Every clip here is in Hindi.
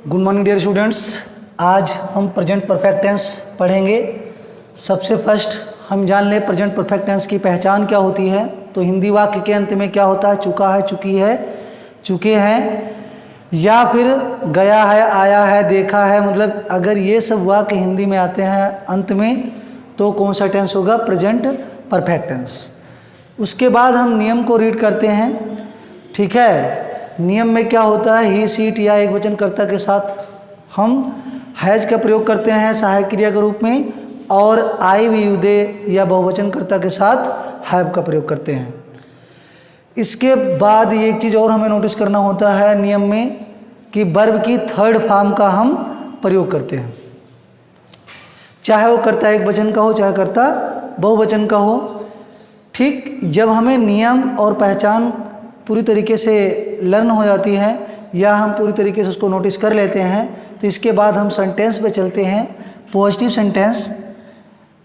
Good morning dear students. आज हम प्रेजेंट परफेक्ट टेंस पढ़ेंगे। सबसे फर्स्ट हम जान लें प्रेजेंट परफेक्ट टेंस की पहचान क्या होती है। तो हिंदी वाक्य के अंत में क्या होता है? चुका है, चुकी है, चुके हैं, या फिर गया है, आया है, देखा है। मतलब अगर ये सब वाक्य हिंदी में आते हैं अंत में तो कौन सा टेंस होगा? Present perfect tense. उसके बाद हम नियम को रीड करते हैं। ठीक है, नियम में क्या होता है? ही, सी, इट या एक वचनकर्ता के साथ हम हैज का प्रयोग करते हैं सहायक क्रिया के रूप में, और आई, वी, यू, दे या बहुवचनकर्ता के साथ हैव का प्रयोग करते हैं। इसके बाद ये एक चीज़ और हमें नोटिस करना होता है नियम में कि वर्ब की थर्ड फॉर्म का हम प्रयोग करते हैं, चाहे वो कर्ता एक वचन का हो, चाहे कर्ता बहुवचन का हो। ठीक, जब हमें नियम और पहचान पूरी तरीके से लर्न हो जाती है या हम पूरी तरीके से उसको नोटिस कर लेते हैं तो इसके बाद हम सेंटेंस पे चलते हैं। पॉजिटिव सेंटेंस,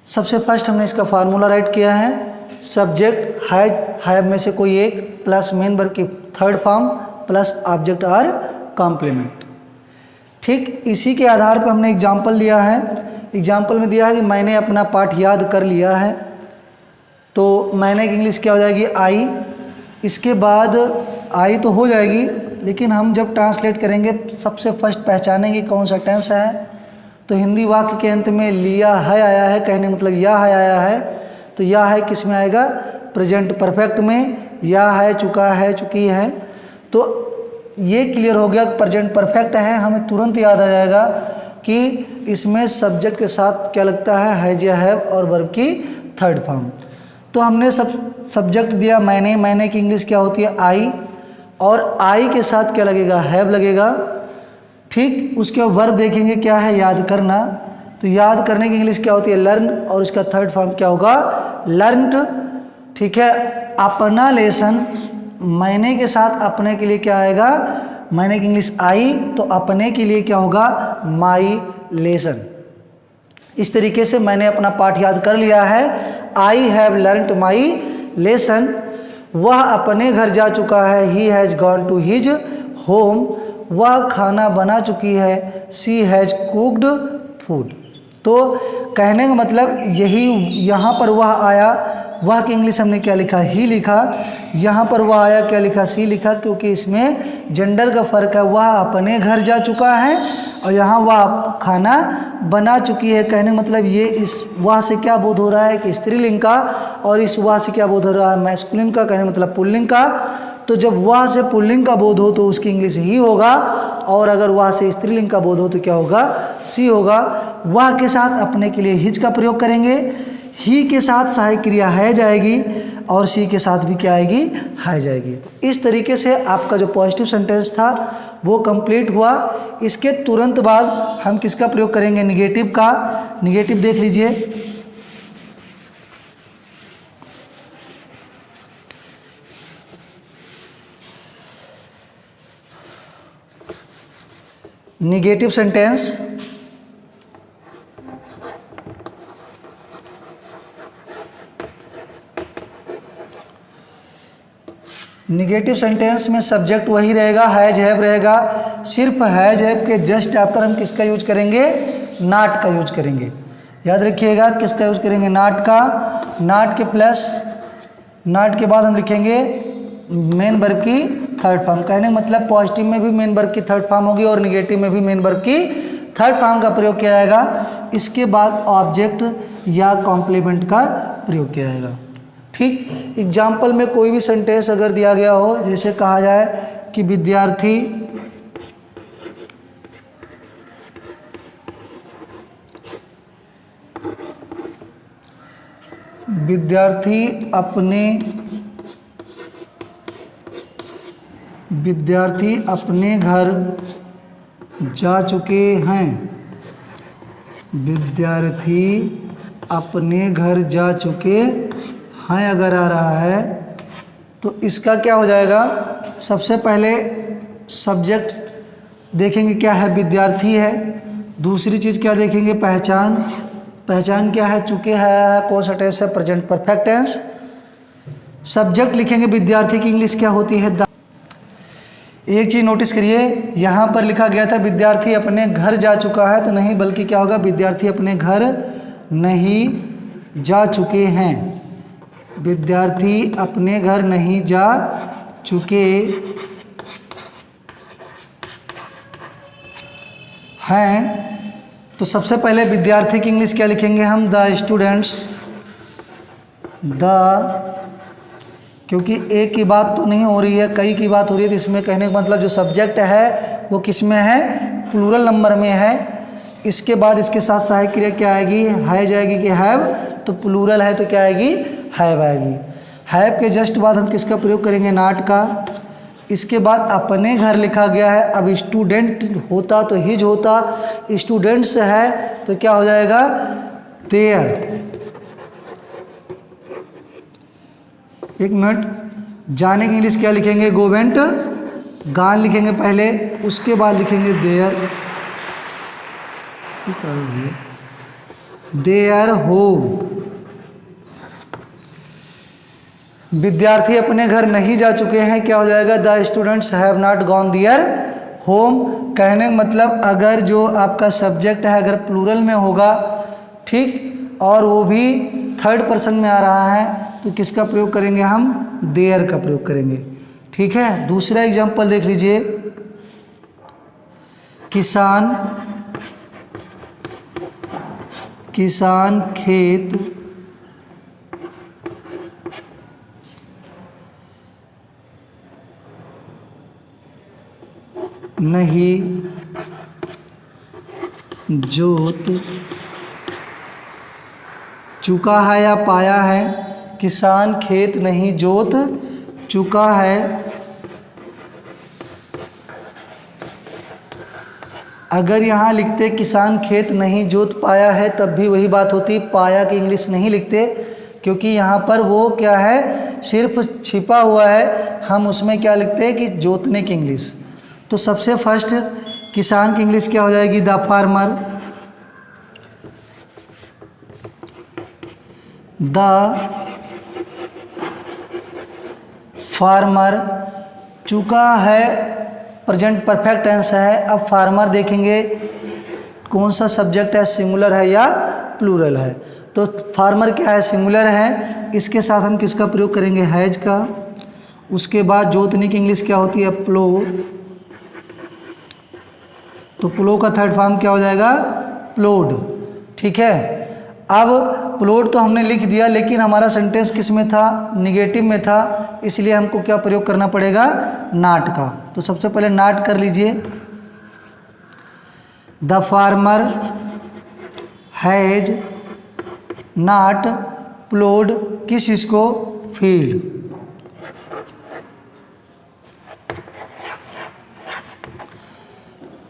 सबसे फर्स्ट हमने इसका फार्मूला राइट किया है। सब्जेक्ट हैज, हैव में से कोई एक, प्लस मेन वर्ब की third form, plus object or complement. ठीक, इसी के आधार पर हमने एग्जाम्पल दिया है। एग्जाम्पल में दिया है कि मैंने अपना पाठ याद कर लिया है, तो मैंने की इंग्लिश क्या हो जाएगी? आई। इसके बाद आई तो हो जाएगी, लेकिन हम जब ट्रांसलेट करेंगे सबसे फर्स्ट पहचानेंगे कौन सा टेंस है। तो हिंदी वाक्य के अंत में लिया है आया है, कहने मतलब या है आया है, तो या है किस में आएगा? प्रेजेंट परफेक्ट में। या है चुका है, चुकी है। तो ये क्लियर हो गया प्रेजेंट परफेक्ट है। हमें तुरंत याद आ जाएगा कि इसमें सब्जेक्ट के साथ क्या लगता है? हैज या हैव, और वर्ब की थर्ड फॉर्म। तो हमने सब्जेक्ट दिया मैंने, मैंने की इंग्लिश क्या होती है? आई, और आई के साथ क्या लगेगा? हैव लगेगा। ठीक, उसके बाद वर्ब देखेंगे क्या है? याद करना। तो याद करने की इंग्लिश क्या होती है? लर्न, और उसका थर्ड फॉर्म क्या होगा? लर्नड। ठीक है, अपना लेसन, मैंने के साथ अपने के लिए क्या आएगा? मैंने की इंग्लिश आई, तो अपने के लिए क्या होगा? माई लेसन। इस तरीके से मैंने अपना पाठ याद कर लिया है। I have learned my lesson. वह अपने घर जा चुका है। He has gone to his home. वह खाना बना चुकी है। She has cooked food. तो कहने का मतलब यही, यहाँ पर वह आया, वह की इंग्लिश हमने क्या लिखा? ही लिखा। यहाँ पर वह आया क्या लिखा? सी लिखा, क्योंकि इसमें जेंडर का फ़र्क है। वह अपने घर जा चुका है और यहाँ वह खाना बना चुकी है। कहने का मतलब ये इस वह से क्या बोध हो रहा है कि स्त्रीलिंग का, और इस वह से क्या बोध हो रहा है? मैस्कुलिन का, कहने मतलब पुल्लिंग का। तो जब वह से पुल्लिंग का बोध हो तो उसकी इंग्लिश ही होगा, और अगर वह से स्त्रीलिंग का बोध हो तो क्या होगा? सी होगा। वह के साथ अपने के लिए हिज का प्रयोग करेंगे। ही के साथ सहायक क्रिया है जाएगी, और सी के साथ भी क्या आएगी? है जाएगी। तो इस तरीके से आपका जो पॉजिटिव सेंटेंस था वो कंप्लीट हुआ। इसके तुरंत बाद हम किसका प्रयोग करेंगे? निगेटिव का। निगेटिव देख लीजिए। निगेटिव सेंटेंस, निगेटिव सेंटेंस में सब्जेक्ट वही रहेगा, हैज हैव रहेगा। सिर्फ हैज हैव के जस्ट आफ्टर हम किसका यूज करेंगे? नॉट का यूज करेंगे। याद रखिएगा, किसका यूज करेंगे? नॉट का। नॉट के प्लस, नॉट के बाद हम लिखेंगे मेन वर्ब की थर्ड फॉर्म। कहने मतलब पॉजिटिव में भी मेन वर्ब की थर्ड फॉर्म होगी और निगेटिव में भी मेन वर्ब की थर्ड फॉर्म का प्रयोग किया जाएगा। इसके बाद ऑब्जेक्ट या कॉम्प्लीमेंट का प्रयोग किया जाएगा। ठीक, एग्जाम्पल में कोई भी सेंटेंस अगर दिया गया हो, जैसे कहा जाए कि विद्यार्थी अपने घर जा चुके हैं। विद्यार्थी अपने घर जा चुके हैं अगर आ रहा है तो इसका क्या हो जाएगा? सबसे पहले सब्जेक्ट देखेंगे क्या है? विद्यार्थी है। दूसरी चीज़ क्या देखेंगे? पहचान। पहचान क्या है? चुके है। कौन सा टेंस है? Present perfect tense. सब्जेक्ट लिखेंगे विद्यार्थी की इंग्लिश क्या होती है? एक चीज़ नोटिस करिए, यहाँ पर लिखा गया था विद्यार्थी अपने घर जा चुका है, तो नहीं बल्कि क्या होगा, विद्यार्थी अपने घर नहीं जा चुके हैं। विद्यार्थी अपने घर नहीं जा चुके हैं। तो सबसे पहले विद्यार्थी की इंग्लिश क्या लिखेंगे हम, द स्टूडेंट्स। क्योंकि एक की बात तो नहीं हो रही है, कई की बात हो रही है, तो इसमें कहने का मतलब जो सब्जेक्ट है वो किस में है, प्लूरल नंबर में है। इसके बाद इसके साथ सहायक क्रिया क्या आएगी, हैज आएगी कि हैव, तो प्लूरल है तो क्या आएगी, हैव आएगी। हैव के जस्ट बाद हम किसका प्रयोग करेंगे, नॉट का। इसके बाद अपने घर लिखा गया है, अब स्टूडेंट होता तो हिज होता, स्टूडेंट्स है तो क्या हो जाएगा, देयर। एक मिनट, जाने की इंग्लिश क्या लिखेंगे, गो वेंट, गान लिखेंगे पहले, उसके बाद लिखेंगे देयर, देयर होम। विद्यार्थी अपने घर नहीं जा चुके हैं, क्या हो जाएगा, the students have not gone their home. कहने का मतलब अगर जो आपका सब्जेक्ट है अगर प्लूरल में होगा, ठीक, और वो भी थर्ड पर्सन में आ रहा है, तो किसका प्रयोग करेंगे हम, देयर का प्रयोग करेंगे। ठीक है, दूसरा एग्जांपल देख लीजिए, किसान खेत नहीं जोत चुका है या पाया है, किसान खेत नहीं जोत चुका है। अगर यहाँ लिखते किसान खेत नहीं जोत पाया है तब भी वही बात होती, पाया की इंग्लिश नहीं लिखते, क्योंकि यहाँ पर वो क्या है, सिर्फ छिपा हुआ है, हम उसमें क्या लिखते हैं कि जोतने की इंग्लिश। तो सबसे फर्स्ट किसान की इंग्लिश क्या हो जाएगी, द फार्मर। द फार्मर, चुका है प्रेजेंट परफेक्ट टेंस है। अब फार्मर देखेंगे कौन सा सब्जेक्ट है, सिंगुलर है या प्लूरल है। तो फार्मर क्या है, सिंगुलर है, इसके साथ हम किसका प्रयोग करेंगे, हैज का। उसके बाद जोतने की इंग्लिश क्या होती है, प्लो। तो प्लो का थर्ड फॉर्म क्या हो जाएगा, प्लोड। ठीक है, अब प्लोड तो हमने लिख दिया, लेकिन हमारा सेंटेंस किस में था, निगेटिव में था, इसलिए हमको क्या प्रयोग करना पड़ेगा, नॉट का। तो सबसे पहले नॉट कर लीजिए, द फार्मर हैज नॉट प्लोड किस चीज को, फील्ड।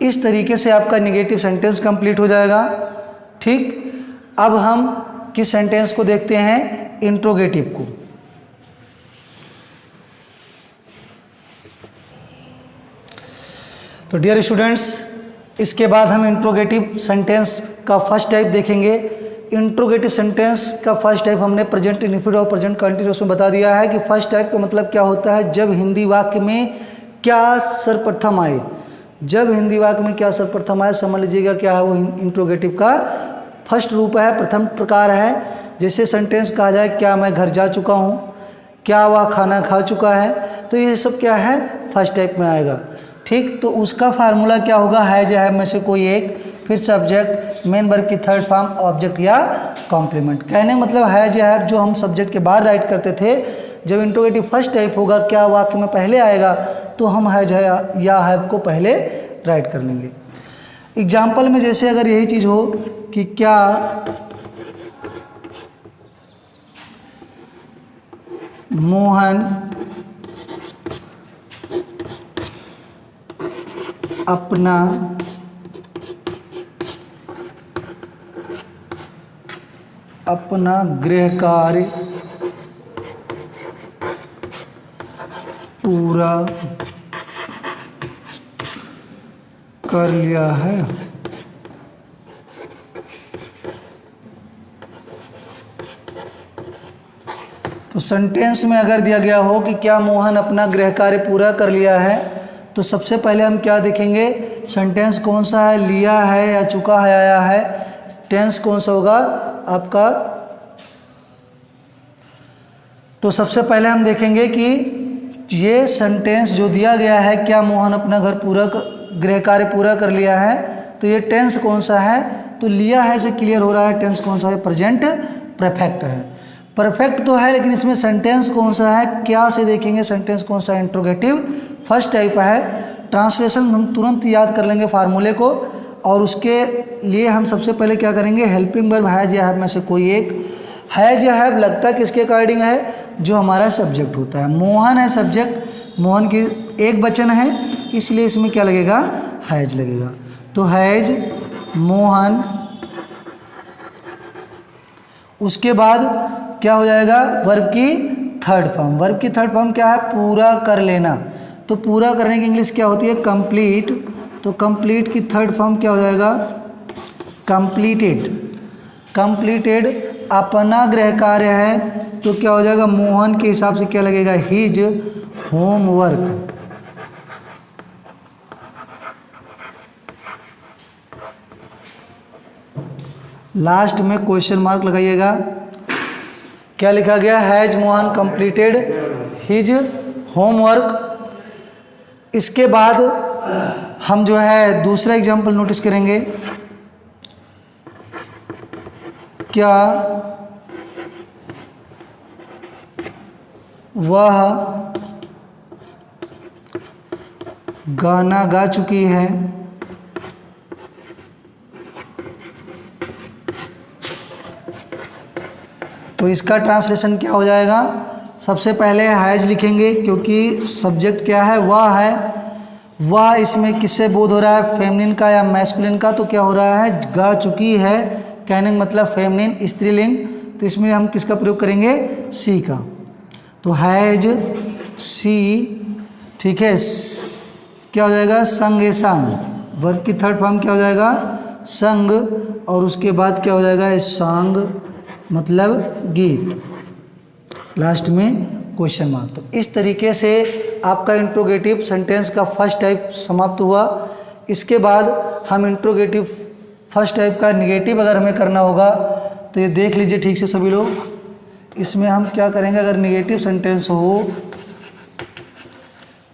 इस तरीके से आपका निगेटिव सेंटेंस कंप्लीट हो जाएगा। ठीक, अब हम किस सेंटेंस को देखते हैं, इंट्रोगेटिव को। तो डियर स्टूडेंट्स, इसके बाद हम इंट्रोगेटिव सेंटेंस का फर्स्ट टाइप देखेंगे। इंट्रोगेटिव सेंटेंस का फर्स्ट टाइप हमने प्रेजेंट इंडेफिनिट और प्रेजेंट कंटिन्यूअस में बता दिया है कि फर्स्ट टाइप का मतलब क्या होता है, जब हिंदी वाक्य में क्या सर्वप्रथम आए। जब हिंदी वाक्य में क्या सर्वप्रथम आए, समझ लीजिएगा क्या है वो इंट्रोगेटिव का फर्स्ट रूप है, प्रथम प्रकार है। जैसे सेंटेंस कहा जाए, क्या मैं घर जा चुका हूँ, क्या वह खाना खा चुका है, तो ये सब क्या है, फर्स्ट टाइप में आएगा। ठीक, तो उसका फार्मूला क्या होगा, हैज या हैव में से कोई एक, फिर सब्जेक्ट, मेन वर्ब की थर्ड फॉर्म, ऑब्जेक्ट या कॉम्प्लीमेंट। कहने का मतलब हैज या हैव जो हम सब्जेक्ट के बाद राइट करते थे, जब इंट्रोगेटिव फर्स्ट टाइप होगा, क्या वाक्य में पहले आएगा, तो हम हैज या हैव को पहले राइट कर लेंगे। एग्जाम्पल में जैसे अगर यही चीज़ हो कि क्या मोहन अपना गृह कार्य पूरा कर लिया है। तो सेंटेंस में अगर दिया गया हो कि क्या मोहन अपना गृह कार्य पूरा कर लिया है, तो सबसे पहले हम क्या देखेंगे, सेंटेंस कौन सा है, लिया है या चुका है, आया है। टेंस कौन सा होगा आपका। तो सबसे पहले हम देखेंगे कि ये सेंटेंस जो दिया गया है, क्या मोहन अपना गृह कार्य पूरा कर लिया है, तो ये टेंस कौन सा है। तो लिया है से क्लियर हो रहा है, टेंस कौन सा है, प्रेजेंट परफेक्ट है। परफेक्ट तो है, लेकिन इसमें सेंटेंस कौन सा है, क्या से देखेंगे सेंटेंस कौन सा है, इंट्रोगेटिव फर्स्ट टाइप है। ट्रांसलेशन हम तुरंत याद कर लेंगे फार्मूले को, और उसके लिए हम सबसे पहले क्या करेंगे, हेल्पिंग वर्ब हैज या हैव में से कोई एक। हैज या हैव लगता किसके अकॉर्डिंग है, जो हमारा सब्जेक्ट होता है। मोहन है सब्जेक्ट, मोहन की एक वचन है, इसलिए इसमें क्या लगेगा, हैज लगेगा। तो हैज मोहन, उसके बाद क्या हो जाएगा, वर्ब की थर्ड फॉर्म। वर्ब की थर्ड फॉर्म क्या है, पूरा कर लेना। तो पूरा करने की इंग्लिश क्या होती है, कंप्लीट। तो कंप्लीट की थर्ड फॉर्म क्या हो जाएगा, कंप्लीटेड। कंप्लीटेड अपना गृह कार्य है, तो क्या हो जाएगा, मोहन के हिसाब से क्या लगेगा, हिज होमवर्क। लास्ट में क्वेश्चन मार्क लगाइएगा। क्या लिखा गया, has Mohan completed his homework. इसके बाद हम जो है दूसरा एग्जाम्पल नोटिस करेंगे। क्या वह गाना गा चुकी है। तो इसका ट्रांसलेशन क्या हो जाएगा, सबसे पहले हैज लिखेंगे, क्योंकि सब्जेक्ट क्या है, वह है। वह इसमें किससे बोध हो रहा है, फेमिनिन का या मैस्कुलिन का। तो क्या हो रहा है, गा चुकी है। कैनिंग मतलब फेमिनिन, स्त्रीलिंग। तो इसमें हम किसका प्रयोग करेंगे, सी का। तो हैज सी, ठीक है। क्या हो जाएगा, संग ए संग। वर्ब की थर्ड फॉर्म क्या हो जाएगा, संग, और उसके बाद क्या हो जाएगा, सॉन्ग मतलब गीत। लास्ट में क्वेश्चन मार्क। तो इस तरीके से आपका इंट्रोगेटिव सेंटेंस का फर्स्ट टाइप समाप्त हुआ। इसके बाद हम इंट्रोगेटिव फर्स्ट टाइप का निगेटिव अगर हमें करना होगा, तो ये देख लीजिए ठीक से सभी लोग। इसमें हम क्या करेंगे, अगर निगेटिव सेंटेंस हो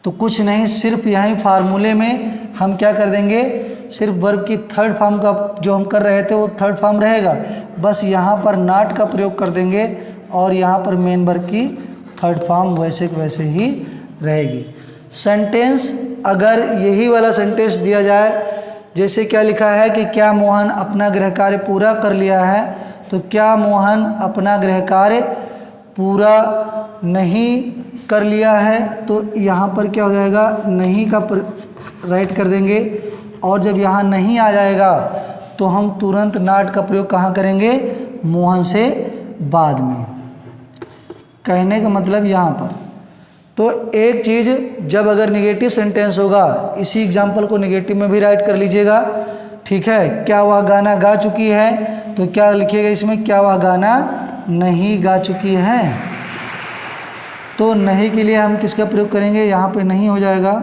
तो कुछ नहीं, सिर्फ यहीं फार्मूले में हम क्या कर देंगे, सिर्फ वर्ब की थर्ड फॉर्म का जो हम कर रहे थे वो थर्ड फॉर्म रहेगा, बस यहाँ पर नॉट का प्रयोग कर देंगे, और यहाँ पर मेन वर्ब की थर्ड फॉर्म वैसे के वैसे ही रहेगी। सेंटेंस अगर यही वाला सेंटेंस दिया जाए, जैसे क्या लिखा है कि क्या मोहन अपना गृह कार्य पूरा कर लिया है, तो क्या मोहन अपना गृह कार्य पूरा नहीं कर लिया है, तो यहाँ पर क्या हो जाएगा, नहीं का राइट कर देंगे। और जब यहाँ नहीं आ जाएगा तो हम तुरंत नॉट का प्रयोग कहाँ करेंगे, मोहन से बाद में। कहने का मतलब यहाँ पर तो एक चीज़, जब अगर निगेटिव सेंटेंस होगा, इसी एग्जाम्पल को निगेटिव में भी राइट कर लीजिएगा, ठीक है। क्या वह गाना गा चुकी है, तो क्या लिखिएगा इसमें, क्या वह गाना नहीं गा चुकी है। तो नहीं के लिए हम किसका प्रयोग करेंगे, यहाँ पे नहीं हो जाएगा,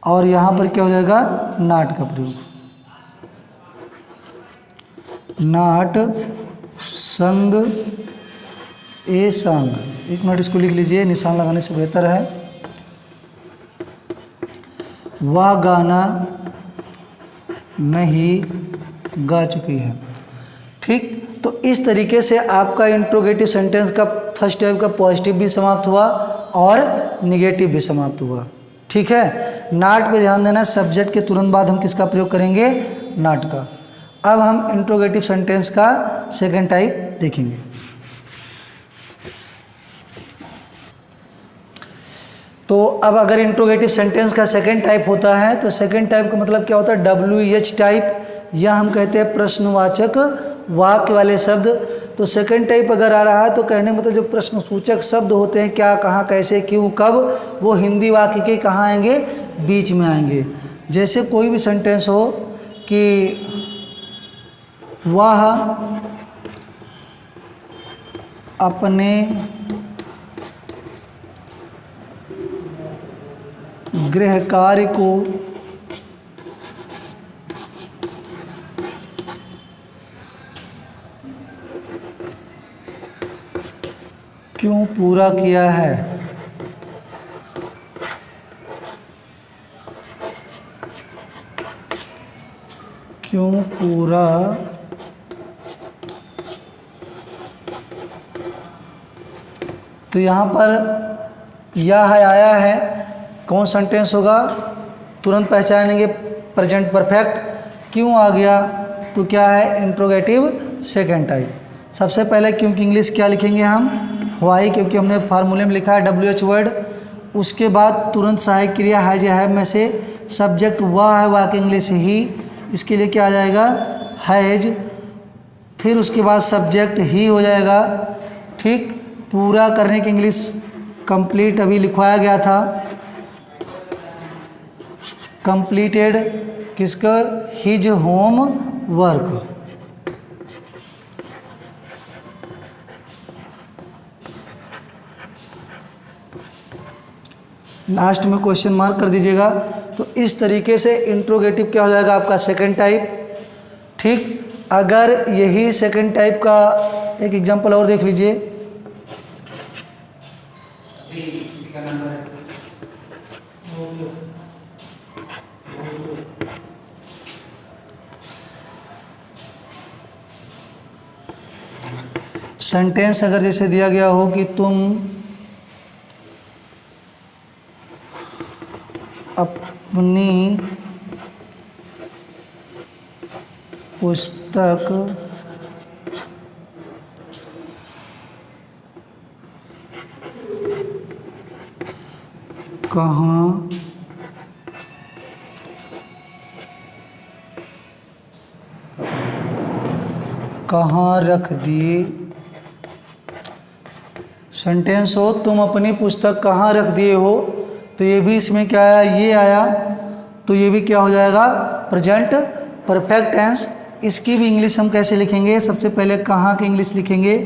और यहाँ पर क्या हो जाएगा, नॉट का प्रयोग। नॉट संग ए संग, एक मिनट इसको लिख लीजिए, निशान लगाने से बेहतर है। वह गाना नहीं गा चुकी है, ठीक। तो इस तरीके से आपका इंट्रोगेटिव सेंटेंस का फर्स्ट टाइप का पॉजिटिव भी समाप्त हुआ और निगेटिव भी समाप्त हुआ, ठीक है। नॉट पे ध्यान देना, सब्जेक्ट के तुरंत बाद हम किसका प्रयोग करेंगे, नॉट का। अब हम इंट्रोगेटिव सेंटेंस का सेकंड टाइप देखेंगे। तो अब अगर इंट्रोगेटिव सेंटेंस का सेकंड टाइप होता है, तो सेकंड टाइप का मतलब क्या होता है, WH टाइप, या हम कहते हैं प्रश्नवाचक वाक्य वाले शब्द। तो सेकंड टाइप अगर आ रहा है, तो कहने मतलब जो प्रश्नसूचक शब्द होते हैं, क्या, कहाँ, कैसे, क्यों, कब, वो हिंदी वाक्य के कहाँ आएंगे, बीच में आएंगे। जैसे कोई भी सेंटेंस हो कि वह अपने गृह कार्य को क्यों पूरा किया है। क्यों पूरा तो यहाँ पर यह है आया है, कौन सेंटेंस होगा, तुरंत पहचानेंगे प्रेजेंट परफेक्ट। क्यों आ गया तो क्या है, इंट्रोगेटिव सेकंड टाइप। सबसे पहले क्यों की इंग्लिश क्या लिखेंगे हम, वाई, क्योंकि हमने फार्मूले में लिखा है WH वर्ड। उसके बाद तुरंत सहायक क्रिया हैज या हैव में से सब्जेक्ट वह है, वह की इंग्लिश ही, इसके लिए क्या आ जाएगा, हैज। फिर उसके बाद सब्जेक्ट ही हो जाएगा। ठीक, पूरा करने की इंग्लिश कंप्लीट अभी लिखवाया गया था, कंप्लीटेड किसका, हिज होम वर्क। लास्ट में क्वेश्चन मार्क कर दीजिएगा। तो इस तरीके से इंट्रोगेटिव क्या हो जाएगा आपका सेकंड टाइप। ठीक, अगर यही सेकंड टाइप का एक एग्जांपल और देख लीजिए। सेंटेंस अगर जैसे दिया गया हो कि तुम अपनी पुस्तक कहाँ रख दिए। सेंटेंस हो तुम अपनी पुस्तक कहाँ रख दिए हो, तो ये भी इसमें क्या आया, ये आया, तो ये भी क्या हो जाएगा, प्रेजेंट परफेक्ट टेंस। इसकी भी इंग्लिश हम कैसे लिखेंगे, सबसे पहले कहाँ की इंग्लिश लिखेंगे,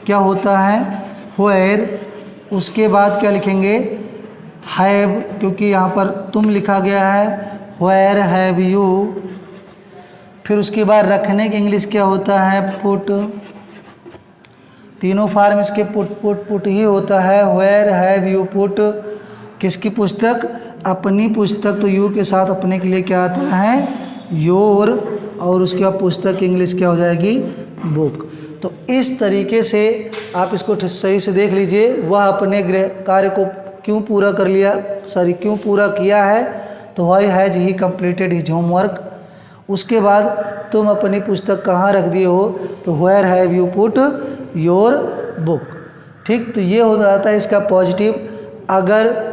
क्या होता है, व्हेयर। उसके बाद क्या लिखेंगे, हैव, क्योंकि यहाँ पर तुम लिखा गया है, व्हेयर हैव यू। फिर उसके बाद रखने की इंग्लिश क्या होता है, पुट। तीनों फार्म इसके पुट ही होता है। व्हेयर हैव यू पुट किसकी पुस्तक, अपनी पुस्तक, तो यू के साथ अपने के लिए क्या आता है, योर। और उसके बाद पुस्तक की इंग्लिश क्या हो जाएगी, बुक। तो इस तरीके से आप इसको सही से देख लीजिए। वह अपने गृह कार्य को क्यों पूरा कर लिया, क्यों पूरा किया है, तो why has he completed his homework. उसके बाद तुम अपनी पुस्तक कहाँ रख दिए हो, तो where have you put your book. ठीक, तो ये हो जाता है इसका पॉजिटिव। अगर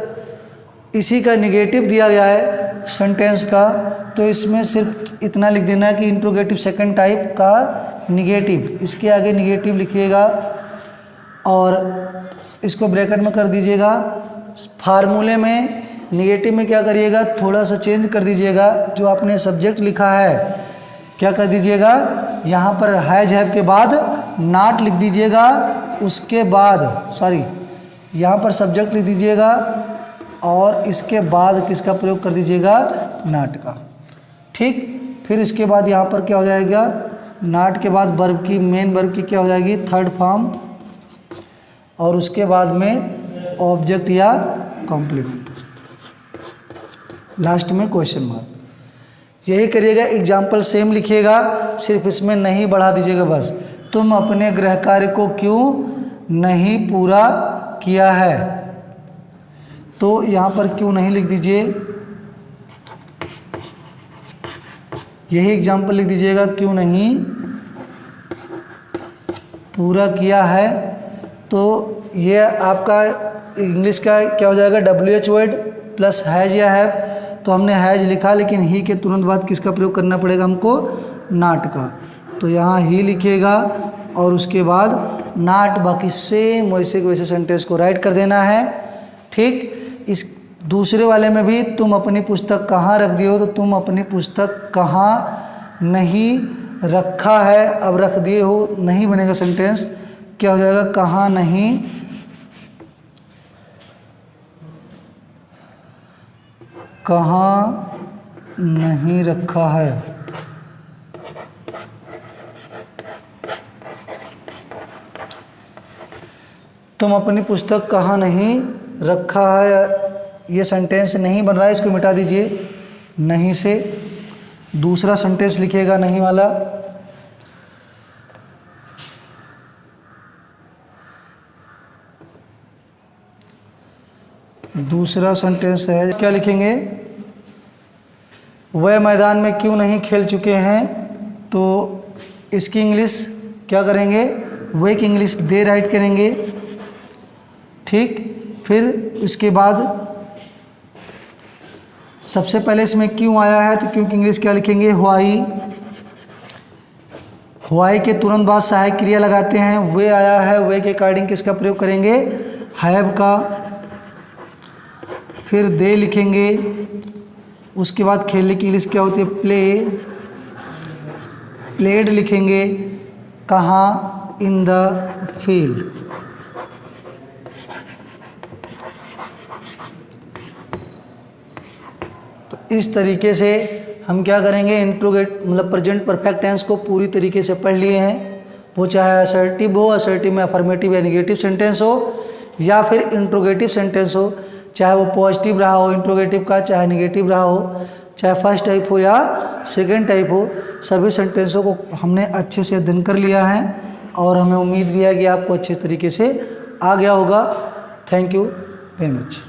इसी का निगेटिव दिया गया है सेंटेंस का, तो इसमें सिर्फ इतना लिख देना है कि इंट्रोगेटिव सेकंड टाइप का निगेटिव, इसके आगे निगेटिव लिखिएगा और इसको ब्रैकेट में कर दीजिएगा। फार्मूले में निगेटिव में क्या करिएगा, थोड़ा सा चेंज कर दीजिएगा। जो आपने सब्जेक्ट लिखा है क्या कर दीजिएगा, यहाँ पर हैज हैव के बाद नॉट लिख दीजिएगा। उसके बाद यहाँ पर सब्जेक्ट लिख दीजिएगा और इसके बाद किसका प्रयोग कर दीजिएगा, नॉट का। ठीक, फिर इसके बाद यहाँ पर क्या हो जाएगा, नॉट के बाद वर्ब की, मेन वर्ब की क्या हो जाएगी, थर्ड फॉर्म, और उसके बाद में ऑब्जेक्ट या कॉम्प्लीमेंट, लास्ट में क्वेश्चन मार्क। यही करिएगा। एग्जाम्पल सेम लिखिएगा, सिर्फ इसमें नहीं बढ़ा दीजिएगा बस। तुम अपने गृह कार्य को क्यों नहीं पूरा किया है, तो यहाँ पर क्यों नहीं लिख दीजिए, यही एग्जाम्पल लिख दीजिएगा, क्यों नहीं पूरा किया है। तो ये आपका इंग्लिश का क्या हो जाएगा, WH वर्ड प्लस हैज या हैव। तो हमने हैज लिखा, लेकिन ही के तुरंत बाद किसका प्रयोग करना पड़ेगा हमको, नॉट का। तो यहाँ ही लिखिएगा और उसके बाद नॉट, बाकी सेम वैसे के वैसे सेंटेंस को राइट कर देना है। ठीक, इस दूसरे वाले में भी तुम अपनी पुस्तक कहाँ रख दिए हो, तो तुम अपनी पुस्तक कहाँ नहीं रखा है, अब रख दिए हो नहीं बनेगा सेंटेंस, क्या हो जाएगा, कहाँ नहीं कहाँ नहीं रखा है। तुम अपनी पुस्तक कहाँ नहीं रखा है, ये सेंटेंस नहीं बन रहा है, इसको मिटा दीजिए नहीं से। दूसरा सेंटेंस लिखिएगा नहीं वाला। दूसरा सेंटेंस है, क्या लिखेंगे, वह मैदान में क्यों नहीं खेल चुके हैं। तो इसकी इंग्लिश क्या करेंगे, वे की इंग्लिश दे राइट करेंगे। ठीक, फिर इसके बाद सबसे पहले इसमें क्यों आया है, तो क्यों की इंग्लिश क्या लिखेंगे, व्हाई। व्हाई के तुरंत बाद सहायक क्रिया लगाते हैं, वे आया है, वे के अकॉर्डिंग किसका प्रयोग करेंगे, हैव का। फिर दे लिखेंगे। उसके बाद खेलने की इंग्लिश क्या होती है, प्ले। प्लेड लिखेंगे, कहाँ, इन द फील्ड। तो इस तरीके से हम क्या करेंगे, इंट्रोगेट मतलब प्रेजेंट परफेक्ट टेंस को पूरी तरीके से पढ़ लिए हैं। वो चाहे असर्टिव हो, असर्टिव में अफर्मेटिव या निगेटिव सेंटेंस हो, या फिर इंट्रोगेटिव सेंटेंस हो, चाहे वो पॉजिटिव रहा हो इंट्रोगेटिव का, चाहे निगेटिव रहा हो, चाहे फर्स्ट टाइप हो या सेकंड टाइप हो, सभी सेंटेंसों को हमने अच्छे से अध्ययन कर लिया है और हमें उम्मीद भी है कि आपको अच्छे तरीके से आ गया होगा। Thank you very much.